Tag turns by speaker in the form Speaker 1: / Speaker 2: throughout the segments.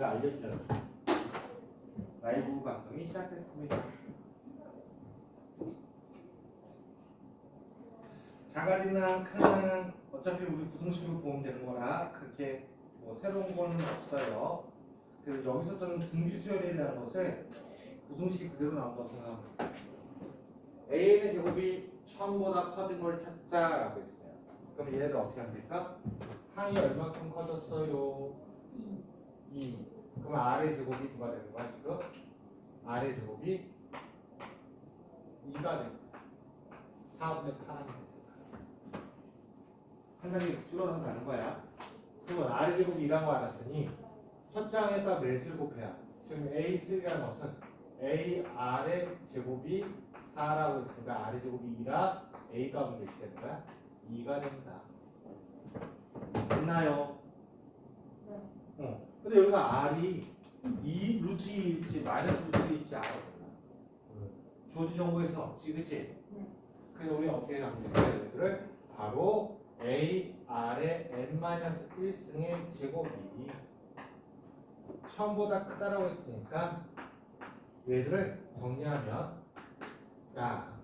Speaker 1: 내가 알려주잖아. 라이브 방송이 시작됐습니다. 작아지나 크나 어차피 우리 구등식으로 보면 되는 거라 그렇게 뭐 새로운 거는 없어요. 그래서 여기서 또는 등비수열에 대한 것을 구등식이 그대로 나온다고 생각하면 돼요. a는 제곱이 1000보다 커진 걸 찾자라고 했어요. 그럼 얘네들 어떻게 하면 될까? 항이 얼마큼 커졌어요? 2. 그럼 r의 제곱이 누가 되는 거야 지금? r의 제곱이 2가 되는 거야. 4분의 8하면 되는 거야. 한 단계 줄어서 가는 거야. 그러면 r의 제곱이 2라고 알았으니 첫 장에다 몇을 곱해야? 지금 a3라는 것은 ar의 제곱이 4라고 했으니까 r의 제곱이 2라 a 값은 몇이 되는 거야? 2가 된다. 됐나요?
Speaker 2: 네.
Speaker 1: 근데 여기서 r이 2 루트 2일지 마이너스 루트 2일지 알아. 주어진 정보에서는 없지, 그치?
Speaker 2: 네.
Speaker 1: 그래서 우리 어떻게 하면 되냐? 얘들을 바로 a r의 n-1승의 제곱이 1000보다 크다라고 했으니까 얘들을 정리하면 야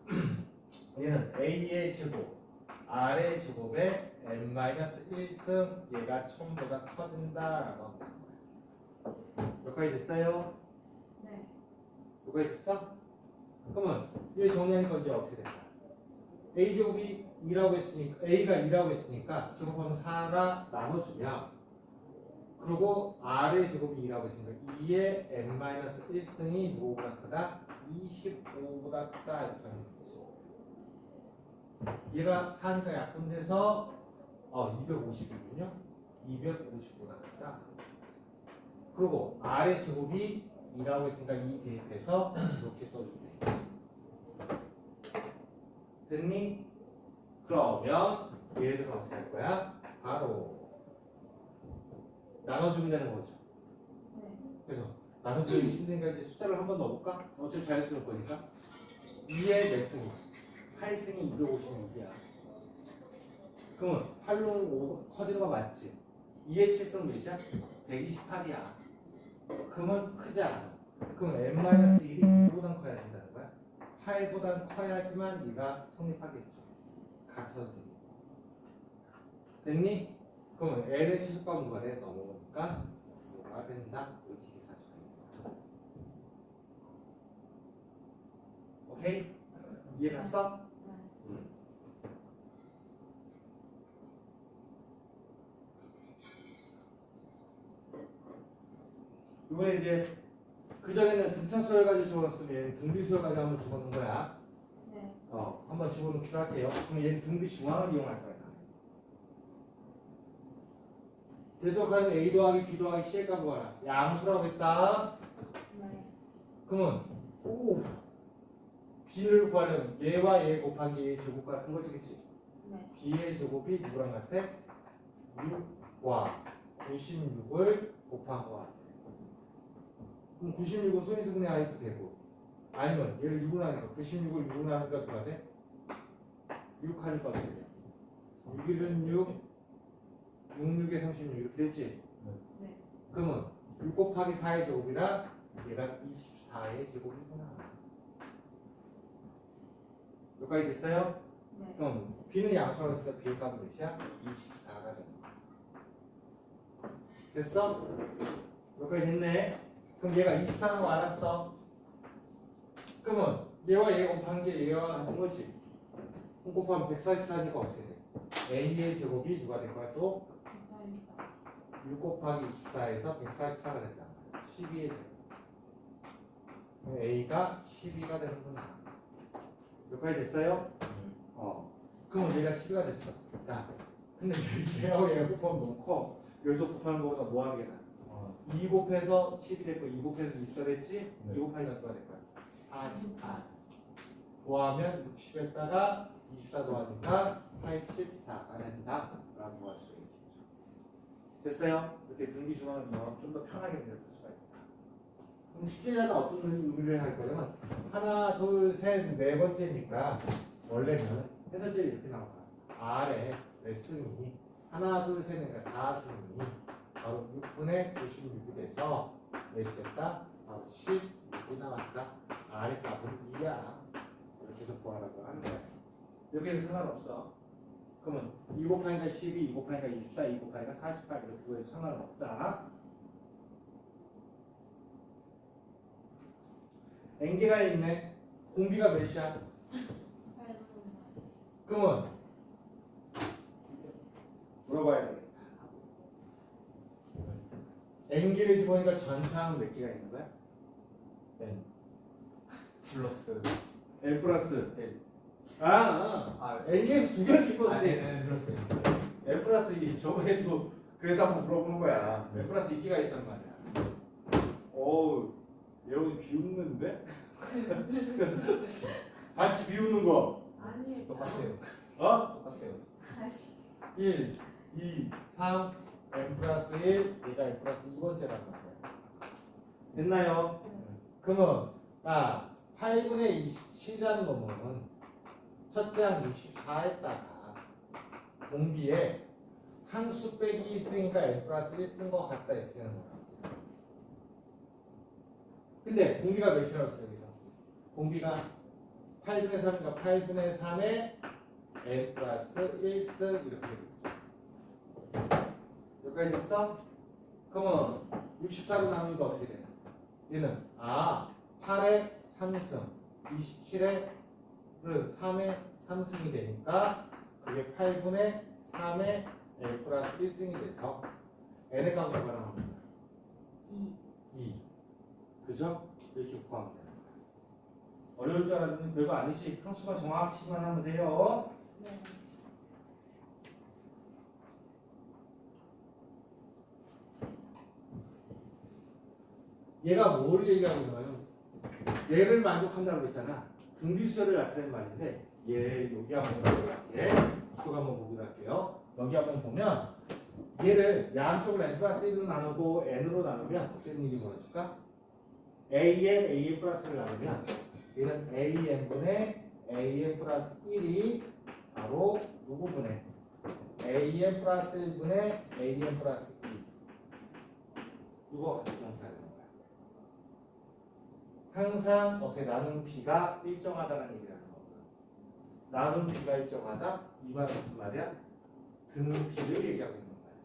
Speaker 1: 얘는 a의 제곱 r의 제곱에 n-1승 얘가 1000보다 커진다라고 합니다. 여기까지 됐어요?
Speaker 2: 네.
Speaker 1: 여기까지 됐어? 그러면 얘 정리하니까 이제 어떻게 될까? a 제곱이 2라고 했으니까 a가 2라고 했으니까 제곱하면 4라 나눠주면 그리고 r의 제곱이 2라고 했으니까 2의 n-1승이 누구보다 크다? 25보다 크다 이렇게 하면 되지. 얘가 4니까 약분돼서 250이군요. 250보다 크다. 그리고 r의 제곱이 2라고 했으니까 2 대입해서 이렇게 써주면 되겠지. 됐니? 그러면 얘들은 어떻게 할 거야? 바로 나눠주면 되는 거죠.
Speaker 2: 네.
Speaker 1: 그래서 나눠주기 힘드니까 이제 숫자를 한 번 넣어볼까? 어차피 자연스러울 거니까 2의 몇 승이? 8승이 256이야. 그러면 8로 커지는 거 맞지? 2의 7승 몇이야? 128이야. 그러면 크지 않아. 그럼 n-1이 2보단 커야 된다는 거야? 8보단 커야지만 얘가 성립하겠죠. 같아도 되니. 됐니? 그러면 n의 치수값은 누가 돼? 넘어오니까 9가 된다. 이렇게 계산하시면 됩니다. 오케이? 이해 갔어?
Speaker 2: 네.
Speaker 1: 이번에 이제 그전에는 등차수열까지 집어넣었으면 등비수열까지 한번 집어넣은 거야.
Speaker 2: 네.
Speaker 1: 한번 집어넣기로 할게요. 그럼 얘는 등비 중앙을 이용할 거야. 되도록 하면 A 더하기 B 더하기 C의 값을 구하라. 양수라고 했다.
Speaker 2: 네.
Speaker 1: 그러면 B를 구하려면 얘와 얘 곱하기 얘의 제곱 같은 거지, 그치?
Speaker 2: 네.
Speaker 1: B의 제곱이 누구랑 같아? 6과 96을 곱한 거 같아. 그럼 96은 소인수분의 I도 되고 아니면 얘를 6을 하니까 96을 6을 하니까 누가 돼? 6 하니까 어떻게 돼? 6일은 6 66에 36 이렇게 되지?
Speaker 2: 네.
Speaker 1: 그러면 6 곱하기 4의 제곱이라 얘가 24의 제곱이구나. 여기까지 됐어요?
Speaker 2: 네.
Speaker 1: 그럼 B는 양수라고 했으니까 B의 값은 몇이야? 24가 됩니다. 됐어? 여기까지 됐네. 그럼 얘가 24라고 알았어. 그러면 얘와 얘 곱한 게 얘와 같은 거지. 그럼 곱하면 144니까 어떻게 돼? A의 제곱이 누가 될 거야 또?
Speaker 2: 감사합니다.
Speaker 1: 6 곱하기 24에서 144가 된다. 12의 제곱. 그럼 A가 12가 되는구나. 여기까지 됐어요? 그럼 얘가 12가 됐어. 야, 근데 얘하고 얘가 곱하면 너무 커. 여기서 곱하는 거보다 뭐 하는 게 나아? 2 곱해서 10이 됐고 2 곱해서 24 됐지?
Speaker 3: 네.
Speaker 1: 2 곱하니까 누가 될 거야? 48. 더하면 60에다가 24 더하니까 84가 된다. 라고 할 수 있겠죠. 됐어요? 이렇게 등비 중앙을 이용하면 좀 더 편하게 만들 수가 있다. 그럼 숙제자는 어떤 의미를 할 거냐면 하나, 둘, 셋, 네 번째니까 원래는 해설제를 이렇게 나와요. R에 몇 승이니? 하나, 둘, 셋, 넷, 4승이니
Speaker 3: 바로 6분의 96이 돼서 몇이 됐다? 바로 16이 나왔다. R의 값은 2야. 이렇게 해서 구하라고 하는 거야. 이렇게 해서 상관없어. 그러면 2 곱하기가 12, 2 곱하기가 24, 2 곱하기가 48 이렇게 구해도 상관은 없다. N개가 있네. 공비가 몇이야?
Speaker 2: 8분의
Speaker 3: 그러면 물어봐야 되겠다. N개를 집어보니까 전차항 몇 개가 있는 거야? N
Speaker 4: 플러스
Speaker 3: N 플러스 L.
Speaker 4: 아,
Speaker 3: N개에서 두 개를 집어도
Speaker 4: 아,
Speaker 3: 돼.
Speaker 4: 네, 플러스
Speaker 3: N 플러스 2 저번에도 그래서 한번 물어보는 거야. N 플러스 2개가 있단 말이야. 어우 여러분 비웃는데? 같이 비웃는 거.
Speaker 2: 아니에요.
Speaker 4: 똑같아요.
Speaker 3: 어?
Speaker 4: 똑같아요.
Speaker 3: 1, 2, 3, N 플러스 1, 얘가 N 플러스 2번째라는 거야. 됐나요? 그러면 8분의 27이라는 놈은 첫째 항 64에다가 공비에 항수 빼기 있으니까 N 플러스 1 쓴 거 같다 이렇게 되는 거야. 근데 공비가 몇이라고 했어요 여기서? 공비가 8분의 3이니까 8분의 3에 N 플러스 1승 이렇게 되겠죠. 여기까지 됐어? 그러면 64로 나누니까 어떻게 되나? 얘는 8에 3승 27에 3에 3승이 되니까 그게 8분의 3에 N 플러스 1승이 돼서 N의 값은 얼마나 나옵니까? 2. 그죠? 이렇게 구하면 돼요. 어려울 줄 알았는데 별거 아니지. 항수만 정확히만 하면 돼요.
Speaker 2: 네.
Speaker 3: 얘가 뭘 얘기하고 있나요? 얘를 만족한다고 했잖아. 등비수열을 나타내는 말인데 얘 여기 한번 보기로 할게. 이쪽 한번 보기로 할게요. 여기 한번 보면 얘를 양쪽을 n 플러스 1로 나누고 n으로 나누면 어떻게 되는 일이 벌어질까? an 플러스 1을 나누면 얘는 an분의 an 플러스 1이 바로 누구 분의 an 플러스 1분의 an 플러스 2 이거 같이 나타내는 거야. 항상 어떻게 나눈 비가 일정하다는 얘기라는 거거든. 나눈 비가 일정하다? 이 말은 무슨 말이야? 등비를 얘기하고 있는 말이지.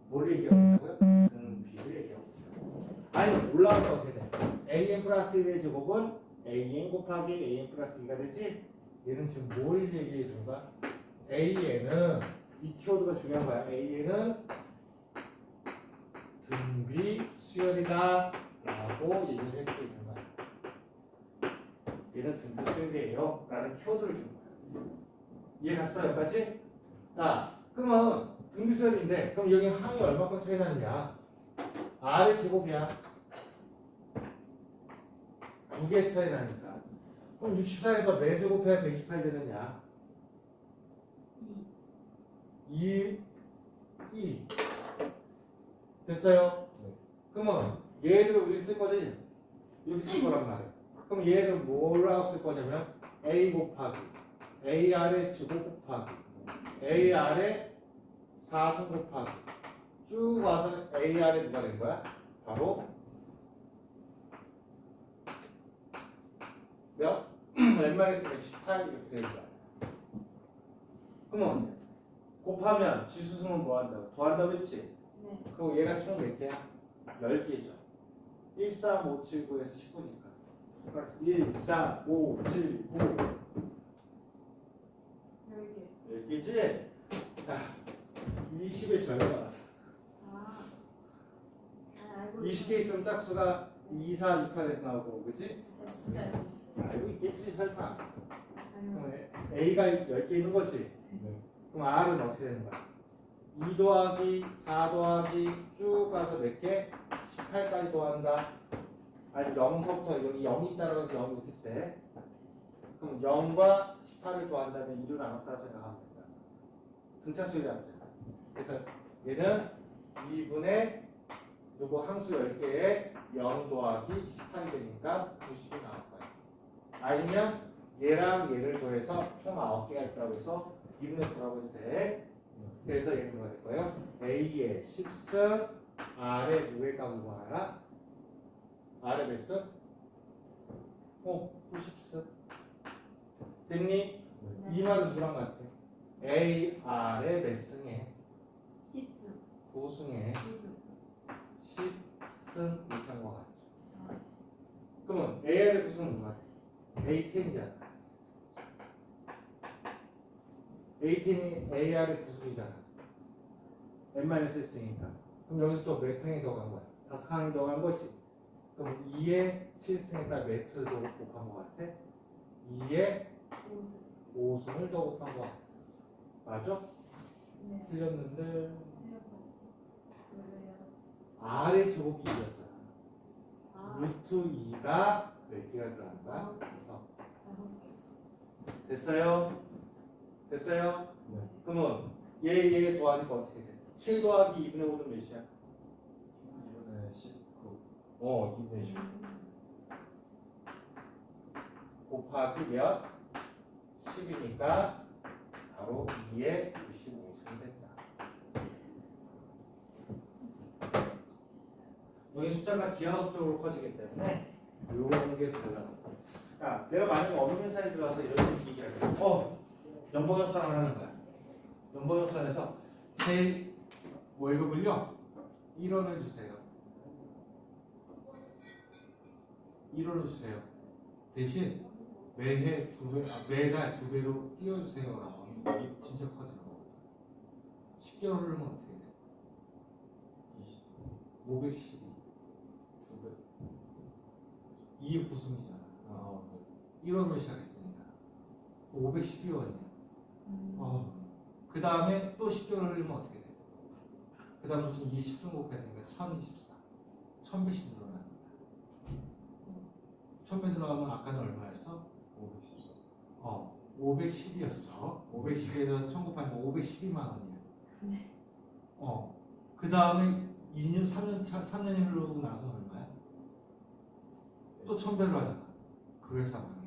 Speaker 3: 뭘 얘기하고 있다고요? 등비를 얘기하고 있다고. 아니 올라가서 어떻게 돼? an 플러스 1의 제곱은 an 곱하기 an 플러스 2가 되지? 얘는 지금 뭘 얘기해 주는 거야? an은 이 키워드가 중요한 거야. an은 등비 수열이다 라고 얘기를 할 수 있는 거야. 얘는 등비 수열이에요 라는 키워드를 주는 거야. 이해 갔어 여기까지? 자 그러면 등비 수열인데 그럼 여기 항이 얼마큼 차이 나느냐? R의 제곱이야. 2개 차이 나니까. 그럼 64에서 몇 제곱해야 128 되느냐? 2 됐어요?
Speaker 4: 네.
Speaker 3: 그러면 얘들을 우리 쓸 거지? 여기 쓸 거란 말이야. 그럼 얘들 뭐라고 쓸 거냐면 a 곱하기 ar의 제곱 곱하기 ar의 4승 곱하기 쭉 와서 ar의 누가 된 거야? 바로 몇? 웬만히 쓰면 18 이렇게 되는 거야. 그러면 곱하면 지수수는 뭐 한다고? 더한다고 했지?
Speaker 2: 네.
Speaker 3: 그리고 얘가 총 몇 개야? 10개죠. 1, 4, 5, 7, 9에서 19니까. 1, 4, 5, 7, 9.
Speaker 2: 10개.
Speaker 3: 10개지? 20의 절반.
Speaker 2: 아. 알고
Speaker 3: 20개 있으면 짝수가 2, 4, 6, 8에서 나오고, 그치?
Speaker 2: 진짜
Speaker 3: 알고 있겠지, 설마.
Speaker 2: 알고
Speaker 3: 그럼 A가 10개 있는 거지?
Speaker 4: 네.
Speaker 3: 그럼 R은 어떻게 되는 거야? 2 더하기 4 더하기 쭉 가서 몇 개? 18까지 더한다. 아니 0서부터 여기 0이 따라가서 0이 이렇게 돼. 그럼 0과 18을 더한다면 2로 나눴다고 생각하면 된다. 등차수열이 안 되잖아. 그래서 얘는 2분의 누구 항수 10개에 0 더하기 18이 되니까 90이 나올 거야. 아니면 얘랑 얘를 더해서 총 9개가 있다고 해서 2분의 9라고 해도 돼. 그래서 얘는 뭐가 될 거예요? A의 10승 R의 누구의 값을 구하라? R의 몇 승? 90승. 됐니? 이 말은 누구랑 같아? A, R의 몇 승에?
Speaker 2: 10승
Speaker 3: 9승에
Speaker 2: 9승
Speaker 3: 10승 이렇게 한 거 같죠? 그러면 AR의 9승은 누가 돼? A10이잖아. A10이 AR의 9승이잖아. N-1승이니까. 그럼 여기서 또 몇 항이 더 간 거야? 5항이 더 간 거지. 그럼 2의 7승에다 몇을 더 곱한 거 같아? 2의
Speaker 2: 5승
Speaker 3: 5승을 더 곱한 거 같아. 맞아?
Speaker 2: 네
Speaker 3: 틀렸는데
Speaker 2: 왜요?
Speaker 3: R의 제곱이 2였잖아.
Speaker 2: 아
Speaker 3: 루트 2가 몇 개가 들어가는 거야? 그래서
Speaker 2: 5개
Speaker 3: 됐어요? 됐어요?
Speaker 4: 네.
Speaker 3: 그러면 얘 더하니까 어떻게 돼? 7 더하기 2분의 5는 몇이야?
Speaker 4: 2분의 19.
Speaker 3: 2분의 10 곱하기 몇? 10이니까 바로 2의 95승이 된다. 여기 숫자가 기하급적으로 커지기 때문에 요런 게 달라. 야, 내가 만약에 어느 회사에 들어가서 이런 얘기를 해. 연봉협상을 하는 거야. 연봉협상에서 제 월급을요 1원을 주세요. 1원을 주세요. 대신 매달 2배로 띄워주세요라고 하면 이게 진짜 커지는 거거든. 10개월을 하면 어떻게 돼?
Speaker 4: 20.
Speaker 3: 512. 2배. 2의 9승이잖아.
Speaker 4: 아, 네.
Speaker 3: 1원으로 시작했으니까 512원이야. 그 다음에 또 10개월을 흘리면 어떻게 돼? 그 다음부터 2의 10승 곱해야 되니까 1024. 1000배씩 늘어나는 거야. 1000배 들어가면 아까는 얼마였어?
Speaker 4: 514.
Speaker 3: 510이었어. 510에서 1000 곱하면 512만 원이야.
Speaker 2: 네.
Speaker 3: 그 다음에 2년, 3년이 흐르고 나서 얼마야? 또 1000배로 하잖아. 그 회사 망해.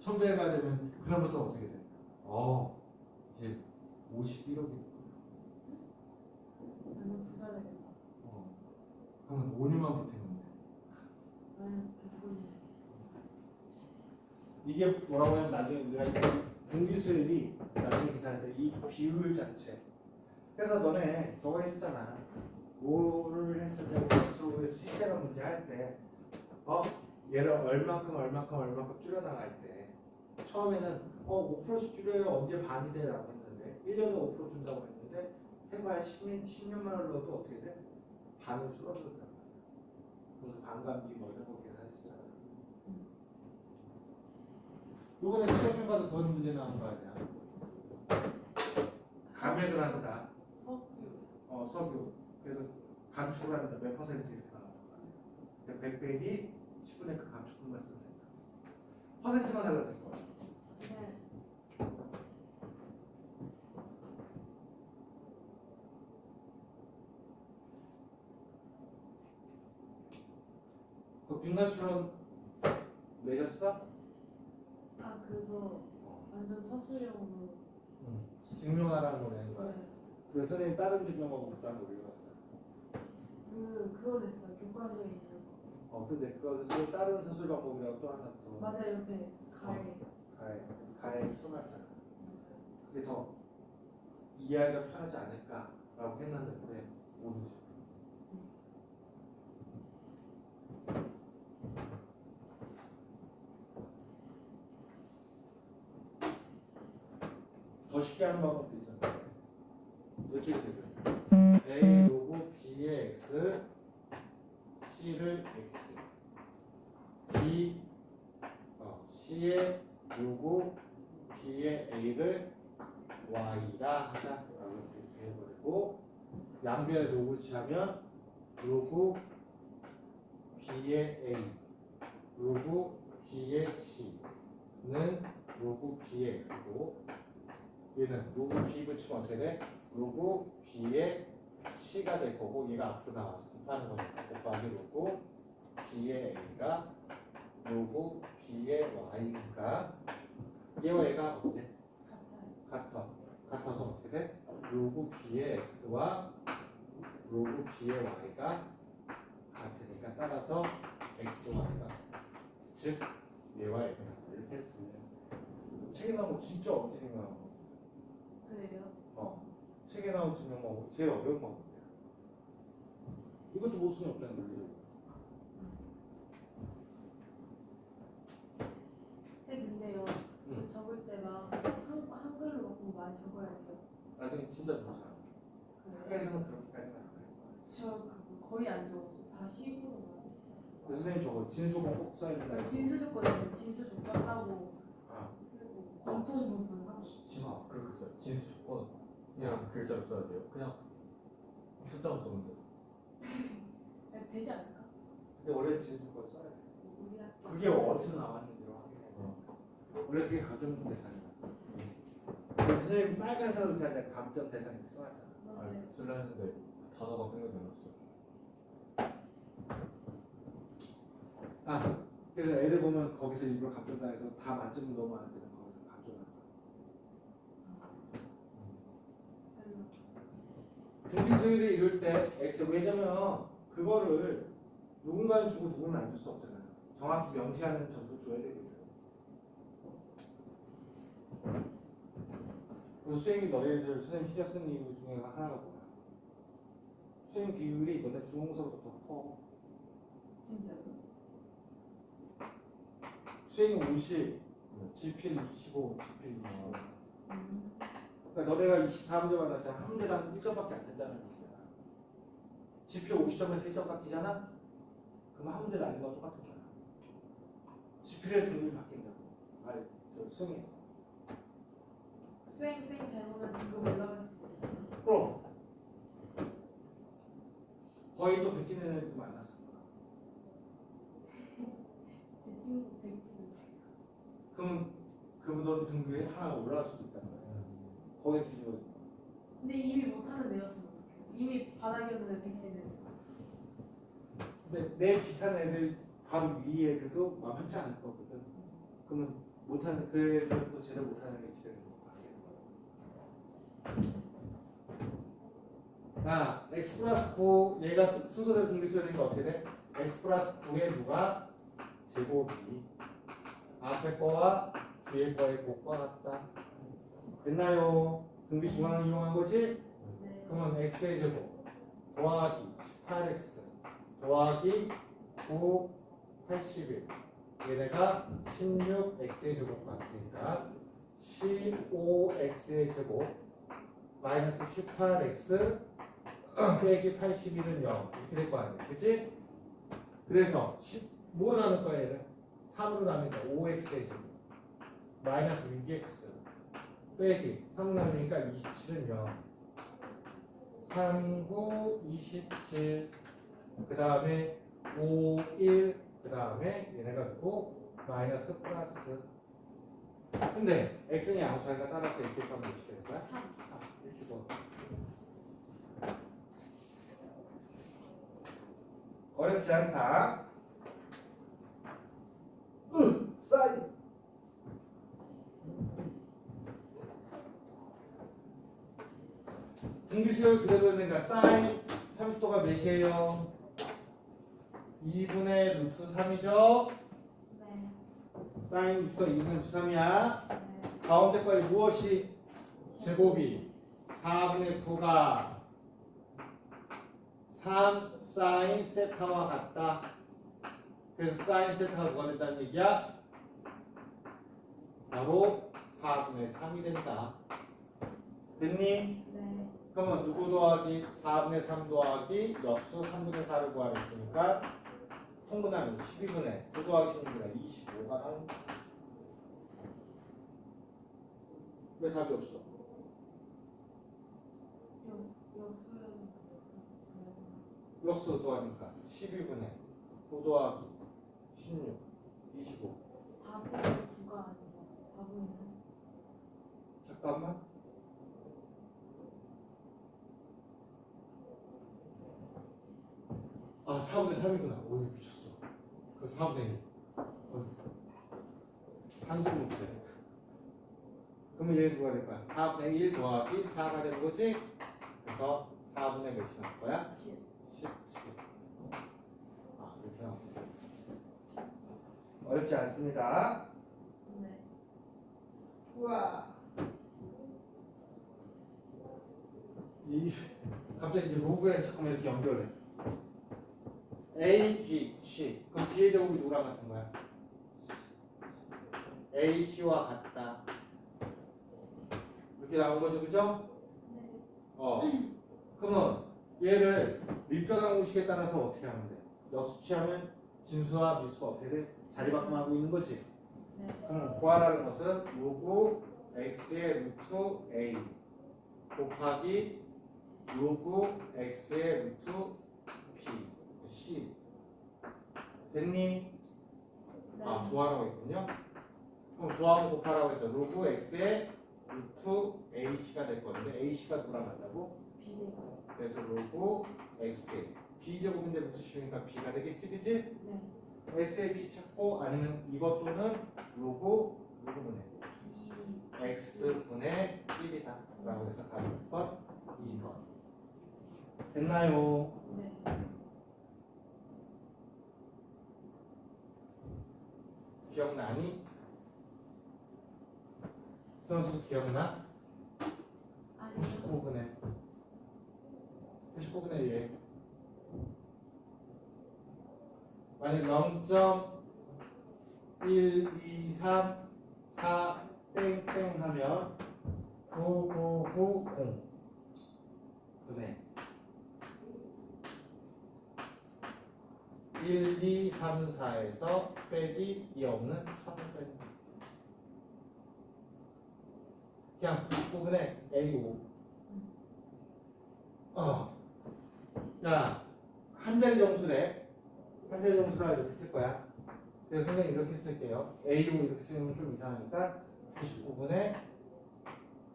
Speaker 3: 1000배가 되면 그 다음부터 어떻게 돼? 이제 51억이.
Speaker 2: 나는 부자 되겠다
Speaker 3: 그러면 5년만 버티면 돼.
Speaker 2: 나는 100분이
Speaker 3: 이게 뭐라고 하면 나중에 우리가 등기수율이 나중에 계산할 때 이 비율 자체. 그래서 너네 저거 했었잖아. 뭐를 했을 때 시세가 문제 할 때 얘를 얼만큼 줄여나갈 때 처음에는 5%씩 줄여야 언제 반이 돼라고 했는데 1년에 5% 준다고 했는데 해봐야 10년만 흘러도 어떻게 돼? 반으로 줄어들었단 말이야. 그래서 반감비 뭐 이런 거 계산했었잖아. 요번에 시험에 가도 그런 문제 나온 거 아니야? 감액을 한다.
Speaker 2: 석유
Speaker 3: 석유. 그래서 감축을 한다. 몇 퍼센트 이렇게 나왔단 말이야. 100백이 10분의 그 감축분만 쓰면 된다. 퍼센트만 달라질 거야.
Speaker 2: 네
Speaker 3: 그 빈간처럼 내셨어?
Speaker 2: 아 그거 완전 서술형으로
Speaker 3: 증명하라는 거 내는 거야.
Speaker 2: 네.
Speaker 3: 그래서 선생님 다른 증명하고 못다는 거 올려놨잖아.
Speaker 2: 그거 냈어요 교과서에 있는 거
Speaker 3: 근데 그거 다른 서술 방법이라고 또 하나 더.
Speaker 2: 맞아요 옆에 가에
Speaker 3: 가에 써놨잖아. 그게 더 이해하기가 편하지 않을까라고 해놨는데 모르지. 더 쉽게 하는 방법도 있었는데 이렇게 되거든요. A 로고 B의 X, C를 X, B C의 로고 B의 A를 Y라 하자라고 이렇게 해버리고 양변에 로고를 취하면 로고 B의 A, 로고 B의 C는 로고 B의 X고 얘는 로고 B 붙이면 어떻게 돼? 로고 B의 C가 될 거고 얘가 앞으로 나와서 곱하는 거니까 곱하기 로고 B의 A가 로고 B의 Y니까 얘와 얘가 어때?
Speaker 2: 같아요
Speaker 3: 같아서 어떻게 돼? 로그 b의 x와 로그 b의 y가 같으니까 따라서 x, y가 즉 얘와 얘가 같다. 이렇게 했습니다. 책에 나온 거 진짜 어렵게 생각하는 거.
Speaker 2: 그래요?
Speaker 3: 책에 나온 증명하고 제일 어려운 거. 이것도 못 쓰면 없다는 논리죠.
Speaker 2: 근데요.
Speaker 3: 응.
Speaker 2: 그 적을 때 막 한글로 막 많이 적어야 돼요.
Speaker 3: 나중에 진짜 못 사.
Speaker 2: 그래요?
Speaker 3: 학교에서는 그렇게까지는 안 그래요.
Speaker 2: 저 그거 거의 안 적었어요. 다 식으로.
Speaker 3: 그래서 선생님 저거 진수조건 꼭 써야 된다. 이거.
Speaker 2: 진수 조건은 진수 조건 하고
Speaker 3: 아.
Speaker 2: 쓰고 공통 부분 하고.
Speaker 4: 그렇게 써요. 진수 조건이랑 글자를 써야 돼요. 그냥 숫자만 써면 돼요.
Speaker 2: 되지 않을까?
Speaker 3: 근데 원래 진수조건 써야 돼.
Speaker 2: 우리 학교.
Speaker 3: 그게 어디서 나왔는지로 확인해. 원래 그게 감점 대상이야. 그래서 선생님 빨간색으로 그냥 감점 대상 이렇게 써놨잖아.
Speaker 2: 맞아요.
Speaker 4: 쓸라 했는데 단어가 생각이 안 났어요.
Speaker 3: 아, 그래서 애들 보면 거기서 일부러 감점당해서 다 만점이 너무 안 되는 거기서 감점을. 등비수열이 이룰 때 x 왜냐면 그거를 누군가는 주고 누구는 안 줄 수 없잖아요. 정확히 명시하는 점수 줘야 되거든. 그 수행이 너희들 선생님 신경 쓰는 이유 중에 하나가 뭐야? 수행 비율이 너네 중공서보다 더 커.
Speaker 2: 진짜요?
Speaker 3: 수행이 50, 지필 25, 지필 25.
Speaker 2: 음.
Speaker 3: 그러니까 너네가 23점 받았잖아. 한 문제당 1점밖에 안 된다는 얘기야. 지표 50점에서 1점 깎이잖아? 그럼 한 문제 날린 거 똑같은 거야. 지필의 등급이 바뀐다고. 아니, 저 수행에서.
Speaker 2: 수행 되면 등급 올라갈 수도 있어요.
Speaker 3: 그럼 거의 또 백진 애들도 만났어.
Speaker 2: 제 친구 백지는
Speaker 3: 그럼 너 등급이 하나 올라갈 수도 있다는 거야. 거기에 뒤집어.
Speaker 2: 근데 이미 못하는 애였으면 어떡해요? 이미 바닥이었는데 백지는.
Speaker 3: 근데 내 비슷한 애들 바로 위 애들도 만만치 않을 거거든. 그러면 못하는 그 애들도 제대로 못하는 애 기다리는 거 같아. 자, x 플러스 9 얘가 순서대로 등비수열이니까 어떻게 돼? x 플러스 9에 누가 제곱이 앞에 거와 뒤에 거의 곱과 같다. 됐나요? 등비 중앙을 이용한 거지?
Speaker 2: 네.
Speaker 3: 그러면 x의 제곱 더하기 18x 더하기 9 81 얘네가 16x의 제곱 같으니까 15x의 제곱 마이너스 18x 빼기 81은 0 이렇게 될 거 아니야. 그치? 그래서 뭐로 나눌 거야 얘를? 3으로 나누니까 5x의 제곱 마이너스 6x 빼기 3으로 나누니까 27은 0 3, 9, 27 그 다음에 5, 1 그 다음에 얘네가 누구? 마이너스 플러스. 근데 x는 양수하니까 따라서 x의 값은 몇이 되는 거야?
Speaker 2: 3.
Speaker 3: 이렇게 더 어렵지 않다. 사인 등비수열 그대로 되니까 사인 30도가 몇이에요? 2분의 루트 3이죠?
Speaker 2: 네.
Speaker 3: 사인 60도 2분의 루트 3이야.
Speaker 2: 네.
Speaker 3: 가운데 거에 무엇이 제곱이 4분의 9가 3 사인 세타와 같다. 그래서 사인 세타가 뭐가 된다는 얘기야? 바로 4분의 3이 된다. 됐니?
Speaker 2: 네.
Speaker 3: 그러면 누구 더하기 4분의 3 더하기 역수 3분의 4를 구하랬으니까 통분하면 12분의 9 더하기 16분의 25가 나온다. 왜 답이 없어? 역수 더하니까 12분의 9 더하기 16 25
Speaker 2: 4분의 9가 아니고 4분의 3.
Speaker 3: 잠깐만. 아 4분의 3이구나. 오이 미쳤어. 그 4분의 1. 산수 못해. 그러면 얘는 누가 될 거야? 4분의 1 더하기 4가 되는 거지? 그래서 4분의 몇이 나올 거야?
Speaker 2: 7.
Speaker 3: 17. 아, 이렇게 나오네.
Speaker 1: 어렵지 않습니다.
Speaker 2: 네.
Speaker 3: 우와. 갑자기 이제 로그에 잠깐만 이렇게 연결해. A, B, C. 그럼 B의 제곱이 누구랑 같은 거야? A, C와 같다. 이렇게 나온 거죠, 그죠?
Speaker 2: 네.
Speaker 3: 그러면 얘를 밑변환 공식에 따라서 어떻게 하면 돼? 역수치하면 진수와 미수가 어떻게 돼? 자리바꿈하고 있는 거지.
Speaker 2: 네.
Speaker 3: 그럼 구하라는 것은 로그 x의 루트 a 곱하기 로그 x의 루트 b c 됐니?
Speaker 2: 네.
Speaker 3: 아 도하라고 했군요. 그럼 도하고 곱하라고 해서 로그 x의 루트 ac가 될 건데 ac가 누구랑 같다고?
Speaker 2: 비제곱.
Speaker 3: 그래서 로그 x의 b제곱인데 루트 씌우니까 b가 되겠지 그치?
Speaker 2: 네.
Speaker 3: x의 b 찾고 아니면 이것 또는 로그 누구분의
Speaker 2: B.
Speaker 3: x분의 1이다 라고 해서 답이 몇 번? 2번 됐나요?
Speaker 2: 네.
Speaker 3: 기억나니? 수능수 기억나?
Speaker 2: 아 진짜.
Speaker 3: 99분의 99분의 얘 만약 0.1, 2, 3, 4 땡땡 하면 9990 분의 1, 2, 3, 4에서 빼기 2 없는 1000을 빼는 거야. 그냥 99분의 A5 야, 한 자리 정수래. 한 자리 정수라 이렇게 쓸 거야. 그래서 선생님 이렇게 쓸게요. A5 이렇게 쓰면 좀 이상하니까 99분의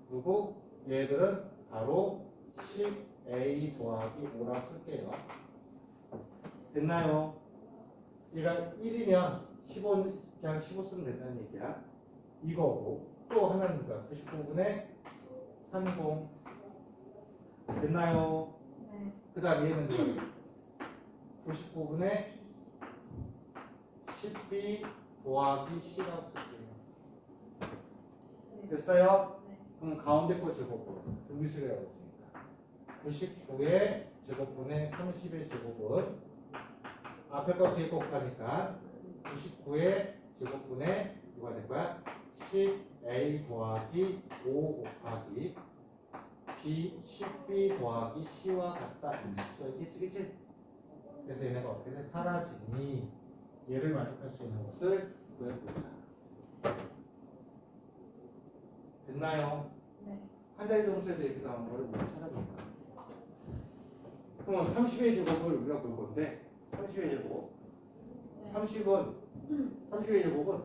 Speaker 3: 누구? 얘들은 바로 10A 더하기 5라고 쓸게요. 됐나요? 얘가 1이면 15, 그냥 15 쓰면 된다는 얘기야. 이거고 또 하나는 누가? 99분의 30 됐나요?
Speaker 2: 네.
Speaker 3: 그 다음 얘는 누가? 99분의 10B 더하기 C라고 쓸게요.
Speaker 2: 네.
Speaker 3: 됐어요?
Speaker 2: 네.
Speaker 3: 그럼 가운데 거 제곱으로 등비수를 하고 있으니까 99의 제곱분의 30의 제곱은 앞에 거 뒤에 거 곱하니까 99의 제곱분의 누가 될 거야? 10A 더하기 5 곱하기 B 10B 더하기 C와 같다. 있겠지 그치? 그래서 얘네가 어떻게 돼? 사라지니 얘를 만족할 수 있는 것을 구해보자. 됐나요?
Speaker 2: 네.
Speaker 3: 한 자리 정수에서 이렇게 나온 거를 우리가 찾아볼까? 그러면 30의 제곱을 우리가 볼 건데 30의 제곱
Speaker 2: 네.
Speaker 3: 30의 제곱은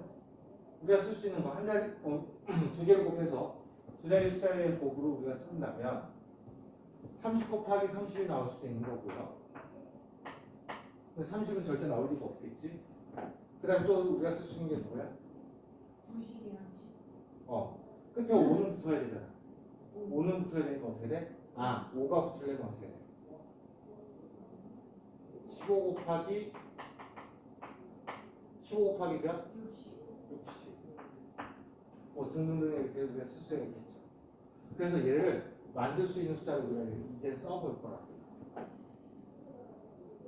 Speaker 3: 우리가 쓸 수 있는 거 한 자리 두 개를 곱해서 두 자리 숫자의 곱으로 우리가 쓴다면 30 곱하기 30이 나올 수도 있는 거고요. 근데 30은 절대 나올 리가 없겠지. 그 다음에 또 우리가 쓸 수 있는 게 뭐야?
Speaker 2: 90이랑 10.
Speaker 3: 끝에 5는 붙어야 되잖아.
Speaker 2: 5.
Speaker 3: 5는 붙어야 되니까 어떻게 돼? 5가 붙으려면 어떻게 돼? 15 곱하기 몇?
Speaker 2: 60.
Speaker 3: 60. 등등등 이렇게 우리가 쓸 수 있겠죠. 그래서 얘를 만들 수 있는 숫자를 우리가 이제 써볼 거라고.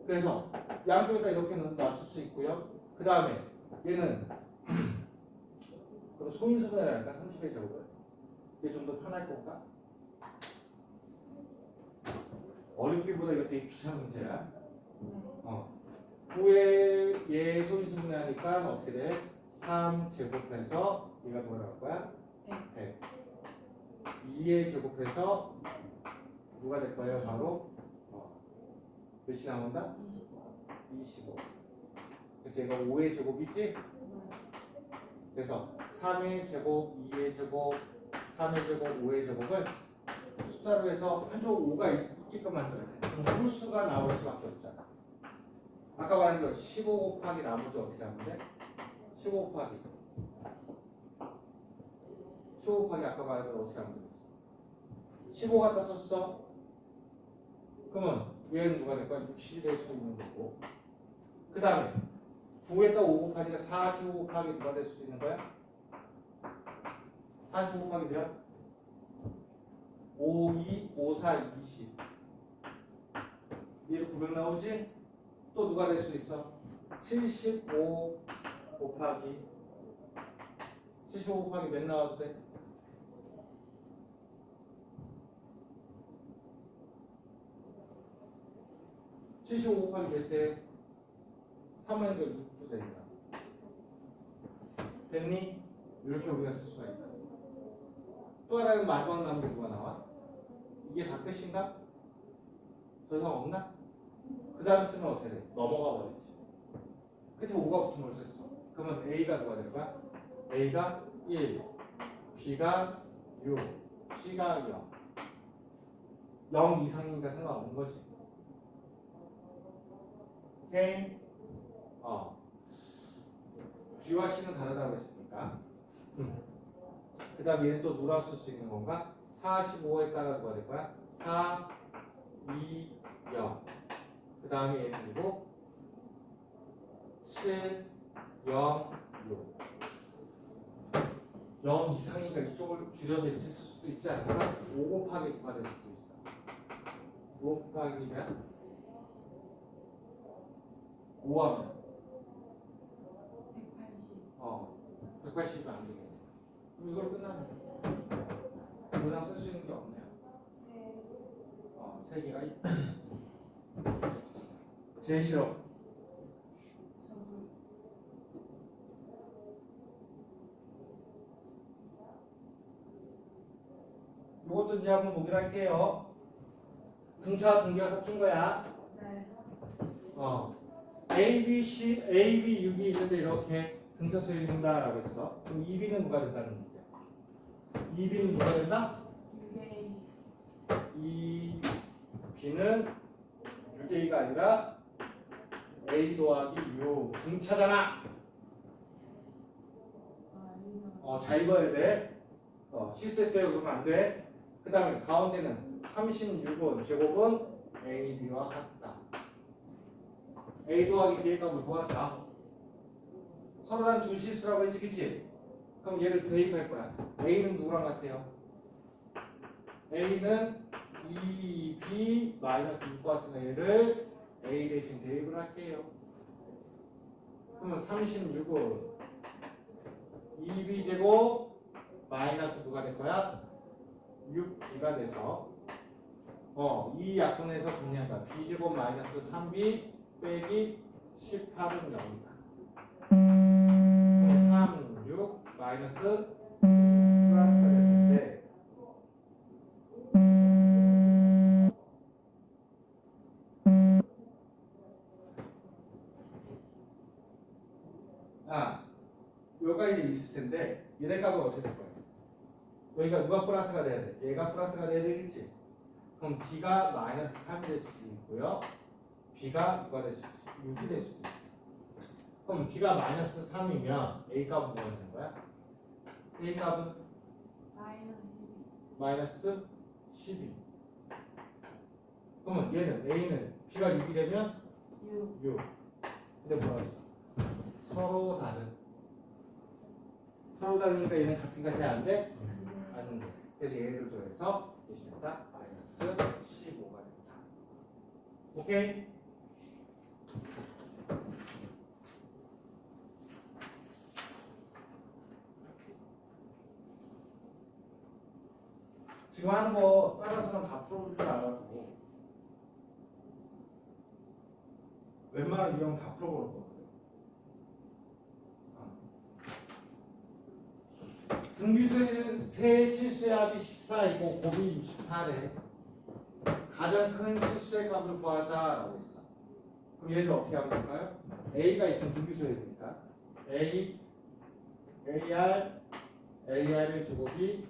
Speaker 3: 그래서 양쪽에다 이렇게 맞출 수 있고요. 그 다음에 얘는 그럼 소인수분해라니까 30의 제곱을. 이게 좀 더 편할 건가? 어렵기보다 이거 되게 귀찮은 문제야.
Speaker 2: 네.
Speaker 3: 9의 얘 소인수분해하니까 어떻게 돼? 3 제곱해서 얘가 뭐가 나올 거야? 100. 2의 제곱해서 누가 될 거예요? 바로 몇이 나온다? 25. 그래서 얘가 5의 제곱이지?
Speaker 2: 네.
Speaker 3: 그래서 3의 제곱, 2의 제곱, 3의 제곱, 5의 제곱을 숫자로 해서 한쪽 5가 있게끔 만들어야 돼. 그럼 홀수가 나올 수밖에 없잖아. 아까 말한 대로 15 곱하기 나머지 어떻게 하면 돼? 15 곱하기 15 곱하기 아까 말한 걸 어떻게 하면 되겠어? 15 갖다 썼어? 그러면 얘는 누가 될 거야? 60이 될 수 있는 거고. 그 다음에 9에다 5 곱하기가 45 곱하기 누가 될 수도 있는 거야? 45 곱하기 돼요? 5, 2, 5, 4, 20. 얘도 900 나오지? 또 누가 될 수 있어? 75 곱하기 75 곱하기 몇 나와도 돼? 75 곱하기 몇 대? 3만이니까 6도 되니까. 됐니? 이렇게 우리가 쓸 수가 있다. 또 하나는 마지막 남은 게 누가 나와? 이게 다 끝인가? 더 이상 없나? 그 다음 쓰면 어떻게 돼? 넘어가 버리지. 끝에 5가 붙은 걸 썼어. 그러면 A가 누가 될 거야? A가 1, B가 6, C가 0. 0 이상이니까 상관없는 거지. 오케이? B와 C는 다르다고 했으니까. 그 다음 얘는 또 누가 쓸 수 있는 건가? 45에다가 누가 될 거야? 4, 2, 0. 그 다음에 얘는 누구? 7, 0, 6. 0 이상이니까 이쪽을 줄여서 이렇게 쓸 수도 있지 않을까? 5 곱하기 누가 될 수도 있어. 5 곱하기면 5하면
Speaker 2: 180.
Speaker 3: 180이면 안 되겠네. 그럼 이걸 끝나면 돼. 더 이상 쓸 수 있는 게 없네요. 3개가 제일 싫어.
Speaker 2: 저도.
Speaker 3: 이것도 이제 한번 보기로 할게요. 등차와 등비가 섞인 거야.
Speaker 2: 네.
Speaker 3: A, B, C, A, B, 6이 있는데 이렇게 등차 수를 읽는다라고 했어. 그럼 2B는 누가 된다는 얘기야? 2B는 누가 된다?
Speaker 2: 6A.
Speaker 3: 2B는 6A가 아니라 A 더하기 6 등차잖아. 잘 읽어야 돼. 실수했어요 그러면 안 돼. 그 다음에 가운데는 36은 제곱은 A, B와 같다. A 더하기 B의 값을 구하자. 서로 단 두 실수라고 했지, 그치? 그럼 얘를 대입할 거야. A는 누구랑 같아요? A는 2B 마이너스 6 같은 애를 A 대신 대입을 할게요. 그러면 36은 2B 제곱 마이너스 누가 될 거야? 6B가 돼서 이 약분해서 정리한다. B 제곱 마이너스 3B 빼기 18은 0이다. 그럼 3, 6 마이너스 플러스가 될 텐데 여기가 이제 있을 텐데 얘네 값은 어떻게 될 거야? 여기가 누가 플러스가 돼야 돼? 얘가 플러스가 돼야 되겠지? 그럼 B가 마이너스 3이 될 수도 있고요. B가 누가 될 수도 있어? 6이 될 수도 있어. 그럼 B가 마이너스 3이면 A 값은 뭐가 되는 거야? A 값은 마이너스 12. 그러면 얘는 A는 B가 6이 되면 6. 근데 뭐라고 했어? 서로 다르니까 얘는 같은 거 해야 안 돼? 안 돼. 그래서 얘를 더해서 대신에다 마이너스 15가 된다. 오케이? 지금 하는 거 따라서는 다 풀어볼 줄 알아도 웬만한 유형 다 풀어볼 거거든. 등비수의 세 실수의 합이 14이고 곱이 64래. 가장 큰 실수의 값을 구하자라고 했어. 그럼 얘를 어떻게 하면 될까요? A가 있으면 등비수여야 되니까 A, AR의 제곱이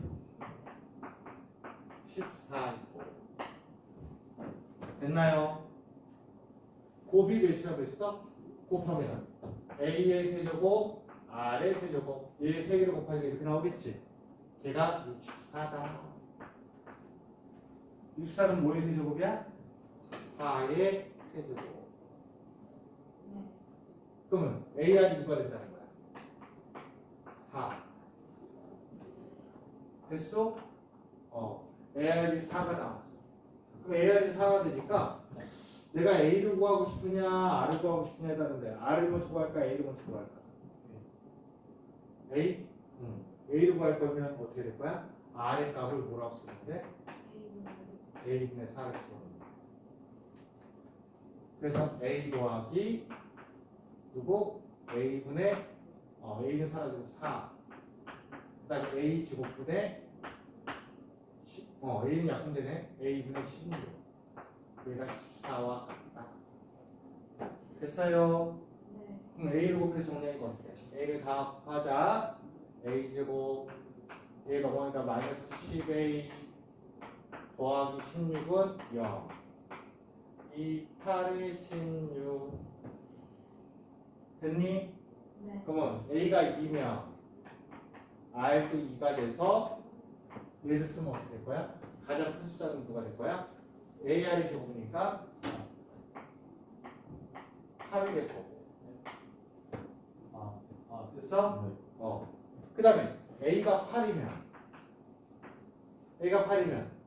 Speaker 3: 14이고 됐나요? 곱이 몇이라고 했어? 곱하면 A의 세제곱 R의 세제곱 얘 세 개를 곱하니까 이렇게 나오겠지. 걔가 64다. 64는 뭐의 세제곱이야? 4의 세제곱.
Speaker 2: 네.
Speaker 3: 그러면 AR이 누가 된다는 거야? 4. 됐어? AR이 4가 나왔어. 그럼 AR이 4가 되니까 내가 A를 구하고 싶으냐, R을 구하고 싶으냐에 따른데 R을 먼저 구할까, A를 먼저 구할까? A? A를 구할 거면 어떻게 될 거야? R의 값을 뭐라고 쓰는데? A분의 4를 쓰거든요. 그래서 A 더하기 누구? A분의 A는 사라지고 4. 그 다음에 A 제곱분의 A는 약분되네. A분의 16. 얘가 14와 같다. 됐어요?
Speaker 2: 네.
Speaker 3: 그럼 A를 곱해서 정리하니까 어떻게 돼? A를 다 곱하자. A 제곱 A 넘어가니까 마이너스 10A 더하기 16은 0. 2, 8에 16 됐니?
Speaker 2: 네.
Speaker 3: 그러면 A가 2면 R도 2가 돼서 얘를 쓰면 어떻게 될 거야? 가장 큰 숫자는 누가 될 거야? AR이 제곱이니까 8이 될 거고. 됐어?
Speaker 4: 네.
Speaker 3: 그 다음에 A가 8이면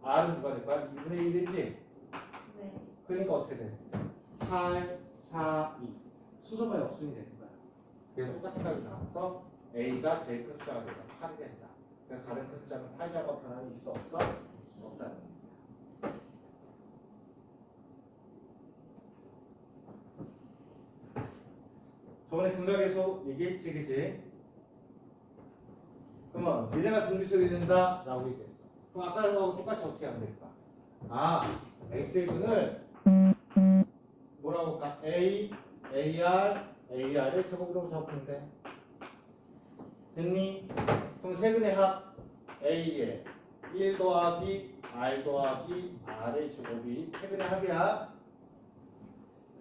Speaker 3: R은 누가 될 거야? 2분의 1이지?
Speaker 2: 네.
Speaker 3: 그러니까 어떻게 돼? 8, 4, 2 수소가 역순이 되는 거야. 그래서 똑같은 값이 나와서 A가 제일 큰 숫자가 돼서 8이 된다. 그러니까 가장 큰 숫자는 8이라고 변함이 있어 없어? 없다는 거야. 저번에 근각에서 얘기했지, 그지? 그러면 얘네가 등비수열이 된다 라고 얘기했어. 그럼 아까하고 똑같이 어떻게 하면 될까? X의 근을 뭐라고 볼까? A, AR, AR의 제곱으로 잡으면 돼. 됐니? 그럼 세근의 합 A에 1 더하기 R 더하기 R의 제곱이 세근의 합이야.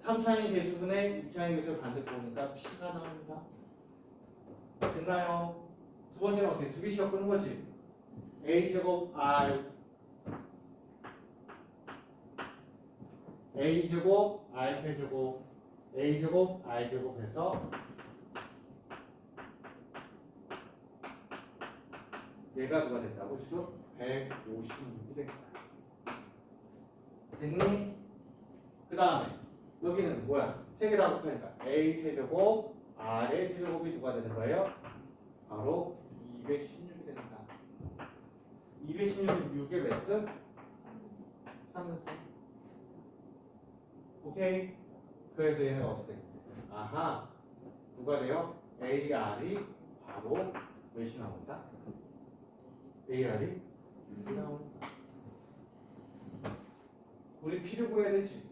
Speaker 3: 3차의 개수분의 2차의 개수를 반대 보니까 P가 나옵니다. 됐나요? 두 번째는 어떻게? 두 개씩 끄는 거지. A제곱 R A제곱 R세제곱 A제곱 R제곱 해서 얘가 누가 된다고? 지금 156이 된 거야. 됐니? 그 다음에 여기는 뭐야? 세 개 다 곱하니까 A세제곱 R의 세제곱이 누가 되는 거예요? 바로 216이 된다. 216은 6의 몇 승? 3승. 오케이? 그래서 얘는 어떻게 돼? 아하, 누가 돼요? AR이 바로 몇이 나온다? AR이 6이 나온다. 우리 P를 구해야 되지.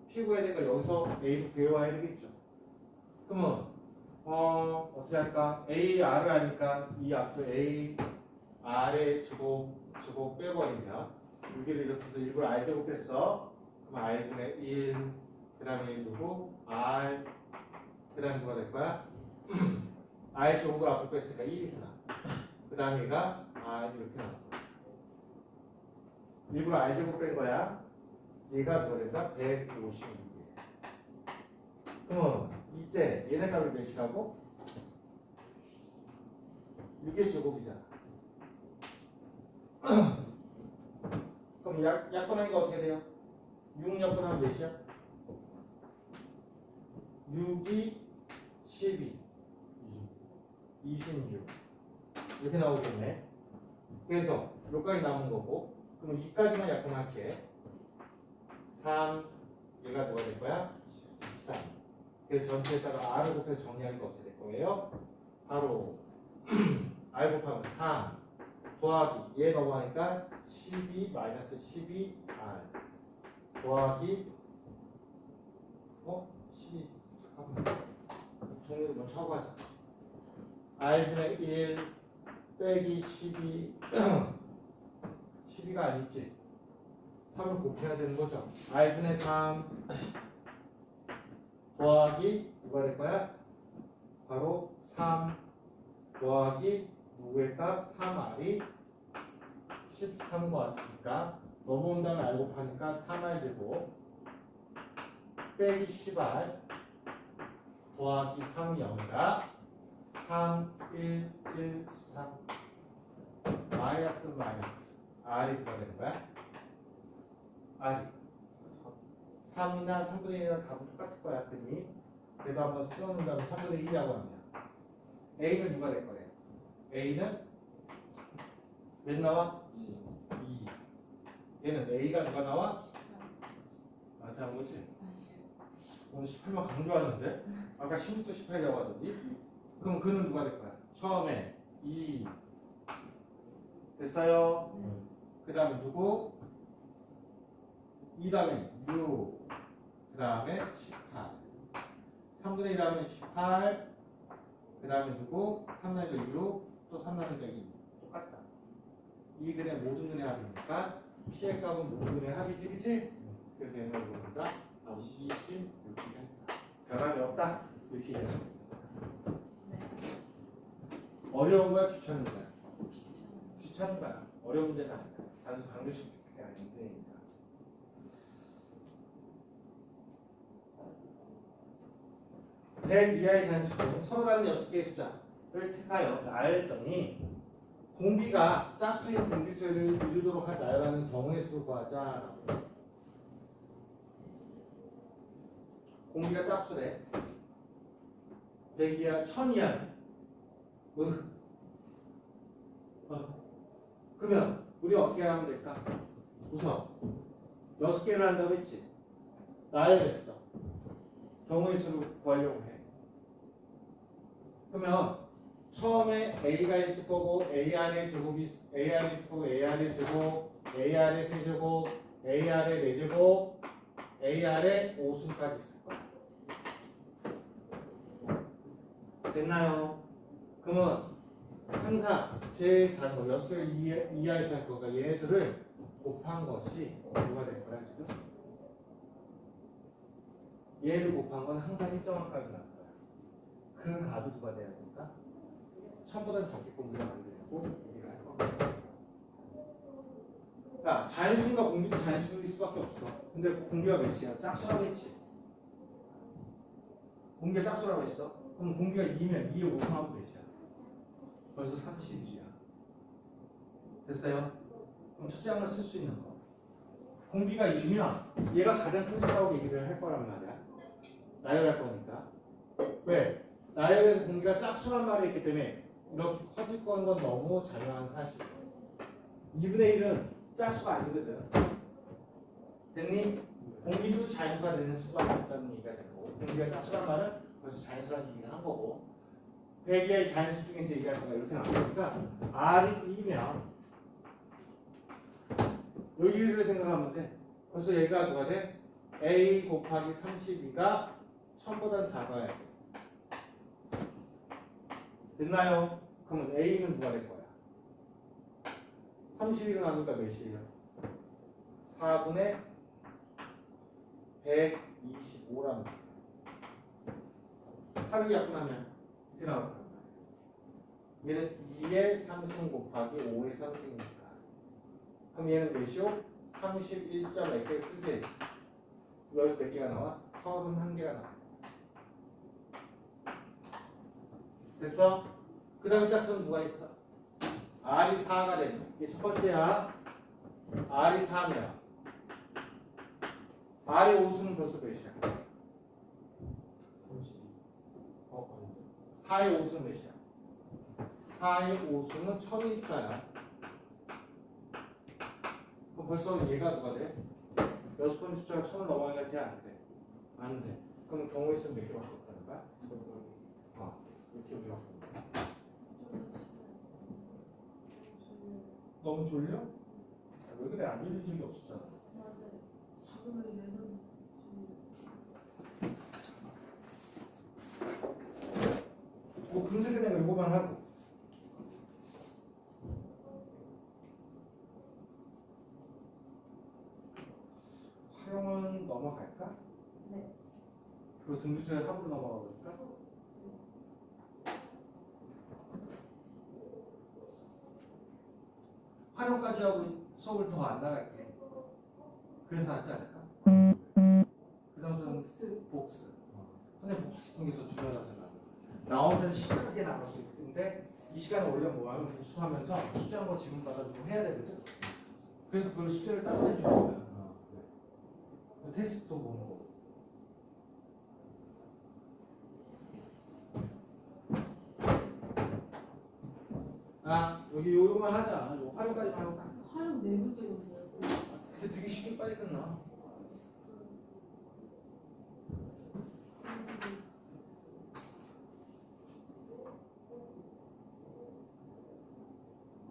Speaker 3: P 구해야 되니까 여기서 A도 구해와야 되겠죠. 그러면 어떻게 할까? AR을 하니까 이 앞으로 A, R의 제곱 빼버리면 6을 이렇게 해서 일부러 R 제곱 뺐어. 그럼 R분의 1, 그 다음에 누구? R, 그 다음에 누가 될 거야? R 제곱을 앞으로 뺐으니까 1이 나. 그 다음에 얘가 R 이렇게 나와. 일부러 R 제곱 뺀 거야. 얘가 누가 된다? 156이에요. 그러면 이때 얘네 값을 몇이라고? 6의 제곱이잖아. 그럼 약분하니까 어떻게 돼요? 6 약분하면 몇이야? 6이 12 26 이렇게 나오겠네. 그래서 여기까지 남은 거고, 그럼 2까지만 약분할게. 3 얘가 누가 될 거야? 13. 그래서 전체에다가 R을 곱해서 정리하니까 어떻게 될 거예요? 바로 R 곱하면 3 더하기 얘 넘어가니까 12 마이너스 12 R 더하기 12 잠깐만 정리를 먼저 하고 하자. R분의 1 빼기 12 12가 아니지. 3을 곱해야 되는 거죠. R분의 3 더하기 누가 될 거야? 바로 3 더하기 누구의 값? 3r이 13과 같으니까 넘어온 다음에 r 곱하니까 3r 제곱 빼기 10r 더하기 3이 0이다. 3, 1, 1, 3 마이너스 r이 누가 되는 거야? r이 3이나 3분의 1이나 답은 똑같을 거야. 그니 그래도 한번 쓰어놓은 다음에 3분의 1이라고 합니다. a는 누가 될 거래? a는 몇 나와? 2. 얘는 a가 누가 나와? 나한테 한 거지? 오늘 18만 강조하는데? 아까 10부터 18이라고 하더니? 그럼 그는 누가 될 거야? 처음에 2 됐어요? 그 다음에 누구? 2 다음에 6 그 다음에 18 3분의 1 하면 18 그 다음에 누구? 3나누기 6 또 3나누기 2 똑같다. 이 근의 모든 근의 합이니까 P의 값은 모든 근의 합이지 그치? 그래서 얘는 뭐니까 26이 된다. 변함이 없다. 이렇게 이해했습니다. 어려운 거야 귀찮은 거야? 귀찮은 거야. 어려운 문제는 아니다. 단순 방정식 아닌데. 100 이하의 잔수 중 서로 다른 6개의 숫자를 택하여 나열했더니 공비가 짝수인 등비수를 이루도록 한 나열하는 경우의 수를 구하자라고. 공비가 짝수래. 100 이하, 1000 이하는 그러면 우리 어떻게 하면 될까? 우선 6개를 한다고 했지. 나열했어. 경우의 수를 구하려고 해. 그러면 처음에 a가 있을 거고 ar의 제곱이 ar이 있을 거고 ar의 제곱, ar의 세제곱, ar의 네제곱, ar의 5수까지 있을 거야. 됐나요? 그러면 항상 제일 작은 거 6개를 이하에서 할 거니까 얘네들을 곱한 것이 뭐가 될 거야 지금? 얘를 곱한 건 항상 일정한 값이 나올 거야. 그 값이 누가 돼야 될까? 1000보다는 작게 공비가 만들고 얘기를 할 거야. 야, 자연수인가 공비도 자연수일 수밖에 없어. 근데 공비가 몇이야? 짝수라고 했지. 공비가 짝수라고 했어. 그럼 공비가 2면 2의 5승하면 몇이야? 벌써 30이야. 됐어요? 그럼 첫째 항을 쓸 수 있는 거. 공비가 2면 얘가 가장 큰 수라고 얘기를 할 거란 말이야. 나열할 거니까. 왜? 나열에서 공비가 짝수란 말이 있기 때문에 이렇게 커질 건 너무 당연한 사실이야. 2분의 1은 짝수가 아니거든. 됐니? 공비도 자연수가 되는 수밖에 없다는 얘기가 되고 공비가 짝수란 말은 벌써 자연수라는 얘기를 한 거고 100의 자연수 중에서 얘기할 거가 이렇게 나오니까 R이 2면 여기를 생각하면 돼. 벌써 얘가 누가 돼? A 곱하기 32가 1000보다 작아야 돼. 됐나요? 그러면 A는 누가 될 거야? 32를 나누니까 몇이에요? 4분의 125라는 거야. 8을 약분하면 이렇게 나올 거야. 얘는 2의 3승 곱하기 5의 3승이니까. 그럼 얘는 몇이요? 31.xx지. 여기서 몇 개가 나와? 31개가 나와. 됐어? 그 다음에 짝수는 누가 있어? R이 4가 되면 이게 첫 번째야. R이 4면 R의 5수는 벌써 몇이야? 4의 5수는 몇이야? 4의 5수는 1024야. 그럼 벌써 얘가 누가 돼? 6번째 숫자가 1000을 넘어가야 돼? 안 돼? 안 돼. 그럼 경우의 수는 몇 개밖에 없다는 거야? 이렇게 우리가 너무 졸려? 왜 그래? 안 졸린 적이 없었잖아.
Speaker 2: 맞아요. 지금은 내는
Speaker 3: 뭐 금세 그냥 이거만 하고. 활용은 넘어갈까?
Speaker 2: 네.
Speaker 3: 그리고 등비수의 합으로 넘어가 볼까? 활용까지 하고 수업을 더 안 나갈게. 그래서 낫지 않을까? 그 다음부터는 복수. 선생님 복수 시킨 게 더 중요하다고 생각합니다. 나 혼자 심하게 나갈 수 있는데 이 시간에 원래 뭐 하면 복수하면서 숙제한 거 지문 받아주고 해야 되거든. 그래서 그걸 숙제를 따로 해주는 거야. 테스트도 보는 거. 아 여기 요요만 하자. 요 활용까지만 하고 가.
Speaker 2: 활용 네 문제거든요.
Speaker 3: 근데 되게 쉽게 빨리 끝나.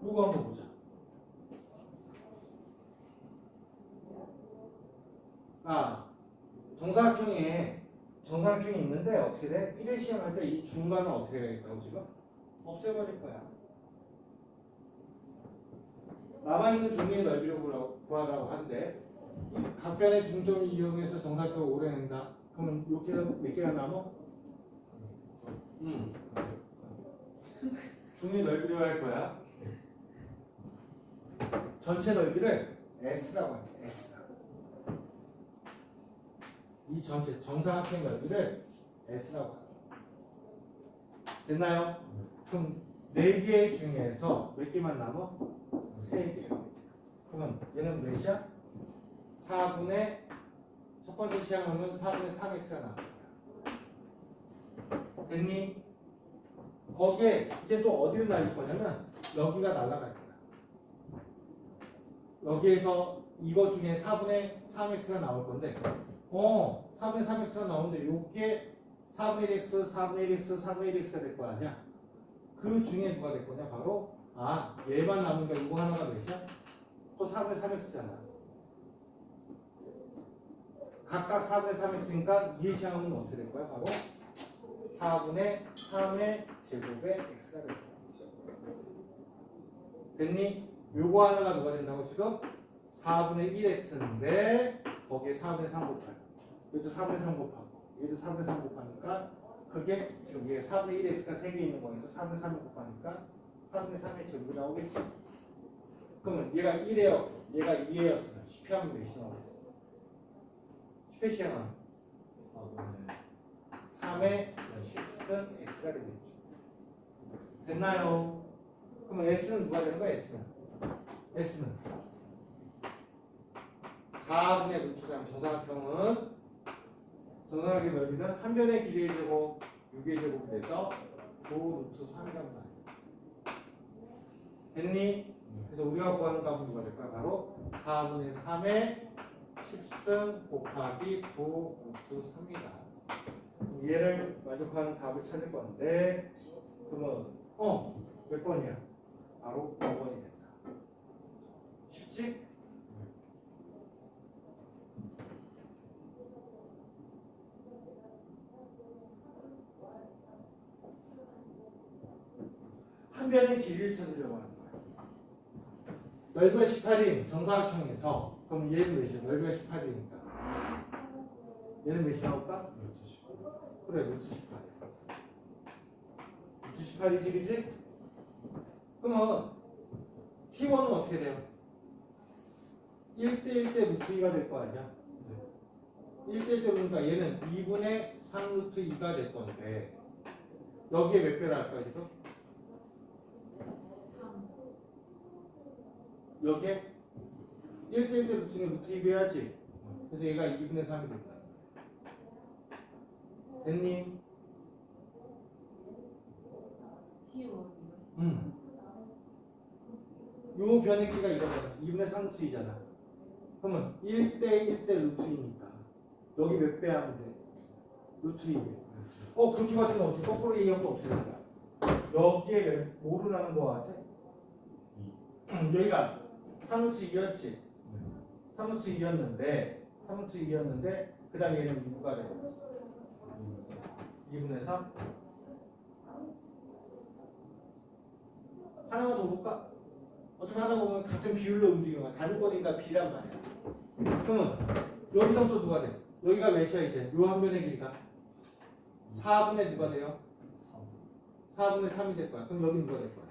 Speaker 3: 요거 한번 보자. 아, 정사각형이 있는데 어떻게 돼? 1일 시험할 때 이 중간은 어떻게 될까요, 지금? 없애버릴 거야. 남아있는 종이의 넓이를 구하라고 하는데 이 각변의 중점을 이용해서 정사각형을 오려낸다. 그러면 이렇게 몇 개가 남아? 종이의 넓이를 할 거야. 전체 넓이를 S라고 할게. S라고. 이 전체 정사각형 넓이를 S라고 할게. 됐나요? 그럼 4개 중에서 몇 개만 남아? 3개. 그러면 얘는 몇이야? 4분의 첫 번째 시항하면 4분의 3x가 나올 거야. 됐니? 거기에 이제 또 어디로 날릴 거냐면 여기가 날아갈 거야. 여기에서 이거 중에 4분의 3x가 나올 건데 4분의 3x가 나오는데 요게 4분의 1x, 4분의 1x, 4분의 1x가 될 거 아니야? 그 중에 누가 될 거냐? 바로 얘만 남으니까 이거 하나가 몇이야? 또 4분의 3x잖아. 각각 4분의 3x니까 이의 시항은 어떻게 될 거야? 바로 4분의 3의 제곱의 x가 될 거야. 됐니? 요거 하나가 누가 된다고 지금? 4분의 1x인데 거기에 4분의 3 곱하고 얘도 4분의 3 곱하고 얘도 4분의 3 곱하니까 그게 지금 얘 4분의 1x가 3개 있는 거에서 4분의 3을 곱하니까 4분의 3의 제곱이 나오겠지. 그러면 얘가 1이에요. 얘가 2였으면 10회하면 몇이 나오겠어? 10회 시행하면 3의 10은 x가 되겠죠. 됐나요? 그러면 s는 누가 되는 거야? S는 4분의 루트 3 정사각형은 정사각의 넓이는 한 변의 길이의 제곱 6의 제곱이 돼서 9 루트 3이라고 나와요. 됐니? 그래서 우리가 구하는 값은 누가 될까요? 바로 4분의 3의 10승 곱하기 9 루트 3이다. 얘를 만족하는 답을 찾을 건데 그러면 몇 번이야? 바로 5번이 된다. 쉽지? 한 변의 길이를 찾으려고 하는 거야. 넓이가 18인 정사각형에서 그럼 얘는 몇이야? 넓이가 18이니까 얘는 몇이 나올까? 그래, 루트 18. 루트 18이지, 그지? 그러면 T1은 어떻게 돼요? 1대1 대 루트 2가 될 거 아니야? 1대1 대 그러니까 얘는 2분의 3 루트 2가 될 건데 여기에 몇 배를 할까 지금?
Speaker 2: 3.
Speaker 3: 여기에 1대1 대 루트는 루트 2 해야지. 그래서 얘가 2분의 3이 된다. 됐니?
Speaker 2: T1이요.
Speaker 3: 요 변의 길이가 이거잖아. 2분의 3 루트 2잖아. 그러면 1대1 대 루트 2니까 여기 몇 배 하면 돼? 루트 2배. 그렇게 봤더니 어떻게 거꾸로 얘기하면 또 어떻게 될까? 여기에 뭐로 나는 거 같아? 여기가 3루트 2였지? 3루트 2였는데 그 다음에 얘는 2부가 되어버렸어. 2분의 3. 하나만 더 볼까? 어차피 하다 보면 같은 비율로 움직이는 거야. 다른 거니까 B란 말이야. 그러면 여기서 또 누가 돼? 여기가 몇이야 이제? 요 한 변의 길이가 4분의 누가 돼요? 4분의 3이 될 거야. 그럼 여기 누가 될 거야?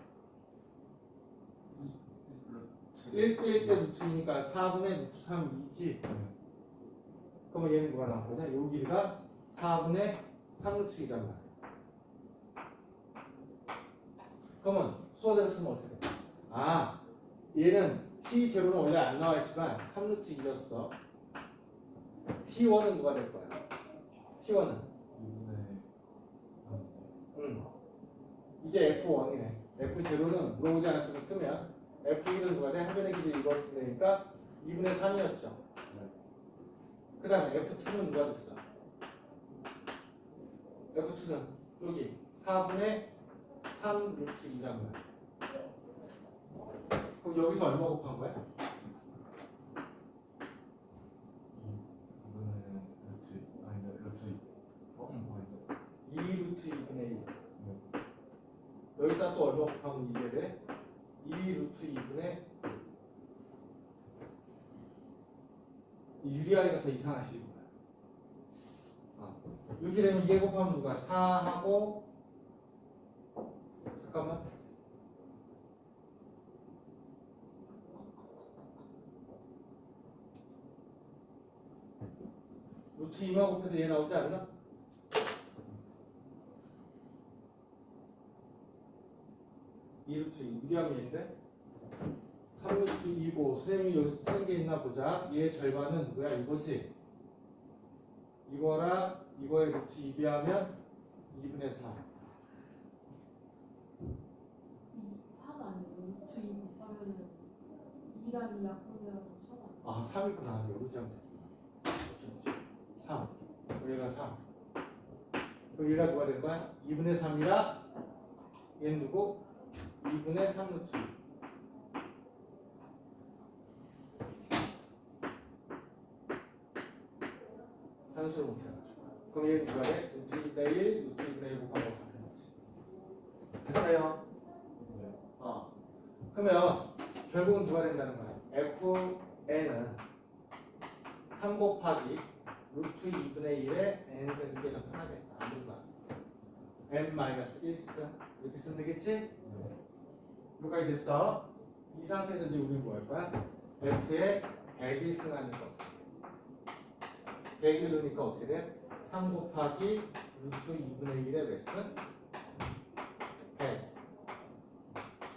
Speaker 3: 1대1 때 루트 2니까 4분의 루트 3 2지. 그러면 얘는 뭐가 나올 거냐? 요 길이가 4분의 3 루트 2란 말이야. 그러면 수어대로 쓰면 어떻게 돼? 아, 얘는 t0는 원래 안 나와 있지만 3 루트 2였어. t1은 누가 될 거야? t1은
Speaker 4: 2분의
Speaker 3: 이게 F1이네. F0는 물어보지 않았지만 쓰면 F1은 누가 돼? 한 변의 길이 이걸 쓰면 되니까 2분의 3이었죠. 그 다음에 F2는 누가 됐어? F2는 여기 4분의 3 루트 2란 말이야. 그럼 여기서 얼마 곱한 거야?
Speaker 4: 2분의 루트 아니 루트
Speaker 3: 2 루트 2분의 1. 여기다 또 얼마 곱하면 이게 돼? 2 루트 2분의 유리하니까 더 이상하시는 거야. 이렇게 되면 이게 곱하면 누가 4하고 잠깐만 루트 2만 곱해도 얘 나오지 않나? 이 루트 2 유리하면 얘인데 3 루트 2고 선생님이 여기서 틀린 게 있나 보자. 얘 절반은 누구야? 이거지? 이거랑 이거의 루트 2 비하면 2분의 4.
Speaker 2: 3 아니에요? 루트 2 곱하면은 2랑 2 약분되어서 3 아니에요?
Speaker 3: 아 3이구나. 여기 하면 돼. 3. 얘가 3. 그럼 얘가 누가 될 거야? 2분의 3이라 얘는 누구? 2분의 3 루트 2. 산수를 못해가지고. 그럼 얘는 누가 돼? 루트 2분의 1, 루트 2분의 1 곱하고 같은 거지. 됐어요? 그러면 결국은 누가 된다는 거야? fn은 3 곱하기 루트 2분의 1에 n 쓰는 게 더 편하겠다. 안 된다. n-1 쓰. 이렇게 쓰면 되겠지? 여기까지 됐어. 이 상태에서 이제 우리는 뭐 할 거야? f에 100이 승하니까 어떻게 돼? 100이 넣으니까 어떻게 돼? 3 곱하기 루트 2분의 1의 몇 승? 100.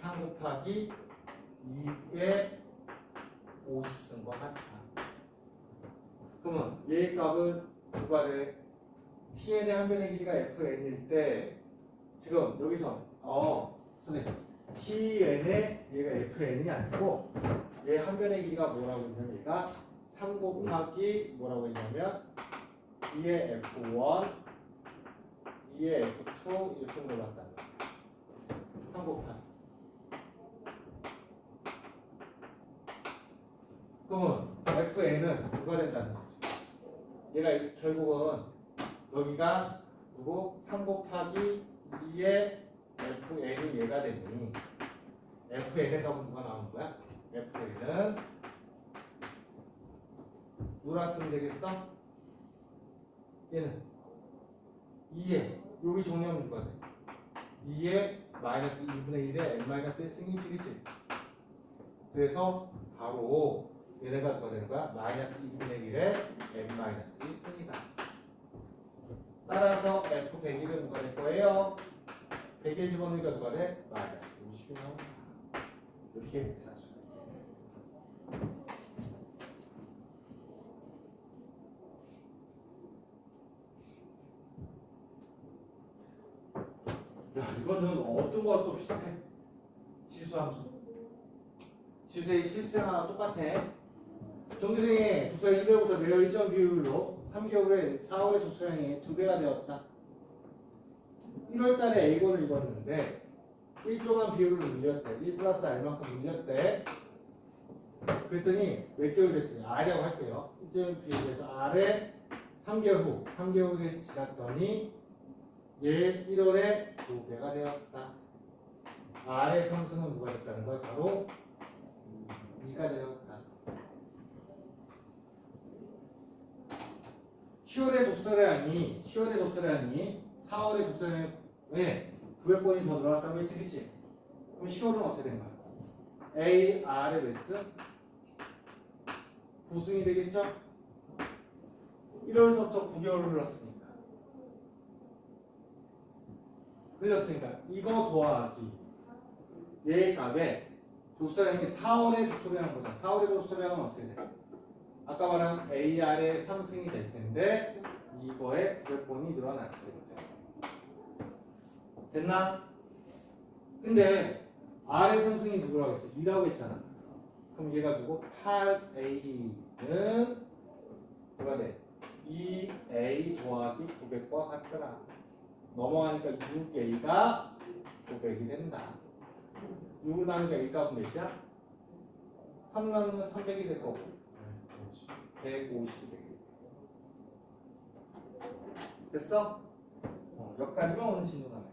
Speaker 3: 3 곱하기 2의 50승과 같아. 그러면 얘의 값은 누가 돼? tn의 한 변의 길이가 fn일 때 지금 여기서 선생님 tn의 얘가 fn이 아니고 얘 한 변의 길이가 뭐라고 했냐면 얘가 3 곱하기 뭐라고 했냐면 2의 f1 2의 f2 이렇게 물어봤다는 거야. 3 곱하기. 그러면 fn은 누가 된다는 거지? 얘가 결국은 여기가 누구? 3 곱하기 2의 fn이 얘가 되니 fn의 값은 누가 나오는 거야? fn은 누라 쓰면 되겠어? 얘는 2의 여기 정리하면 누가 돼? 2의 마이너스 2분의 1의 n-1승이지 그치? 그래서 바로 얘네가 누가 되는 거야? 마이너스 2분의 1의 n-1승이다. 따라서 f100은 누가 될 거예요? 100에 집어넣으니까 누가 돼? 마이너스 50이 나온다. 이렇게 계산할 수가 있겠네. 야 이거는 어떤 거와 또 비슷해? 지수함수. 지수의 실생활과 똑같아. 정규생의 독서량 1월부터 매월 일정 비율로 3개월에 4월의 독서량이 2배가 되었다. 1월달에 A권을 읽었는데 일정한 비율로 늘렸대. 1 플러스 R만큼 늘렸대. 그랬더니 몇 개월 됐으니 R이라고 할게요. 일정 비율에서 R에 3개월 후 3개월이 지났더니 얘 1월에 2배가 되었다. R의 상승은 누가 됐다는 거야? 바로 2가 되었다. 10월의 독서량이 4월의 독서량에 900번이 더 늘어났다고 했지, 그치? 그럼 10월은 어떻게 된 거야? ARS 구승이 되겠죠? 1월서부터 9개월을 흘렀으니까. 이거 더하기 얘의 값에 도수량이 4월의 도수량보다 4월의 도수량은 어떻게 돼? 아까 말한 AR의 상승이 될 텐데 이거에 900번이 늘어났어요. 됐나? 근데 R의 상승이 누구라고 했어? 2라고 했잖아. 그럼 얘가 누구? 8A는 뭐가 돼? 2A 더하기 900과 같더라. 넘어가니까 6A가 900이 된다. 6을 나누니까 A 값은 몇이야? 3 나누면 300이 될 거고 150이 되겠다. 됐어? 여기까지만 오늘 진도하네.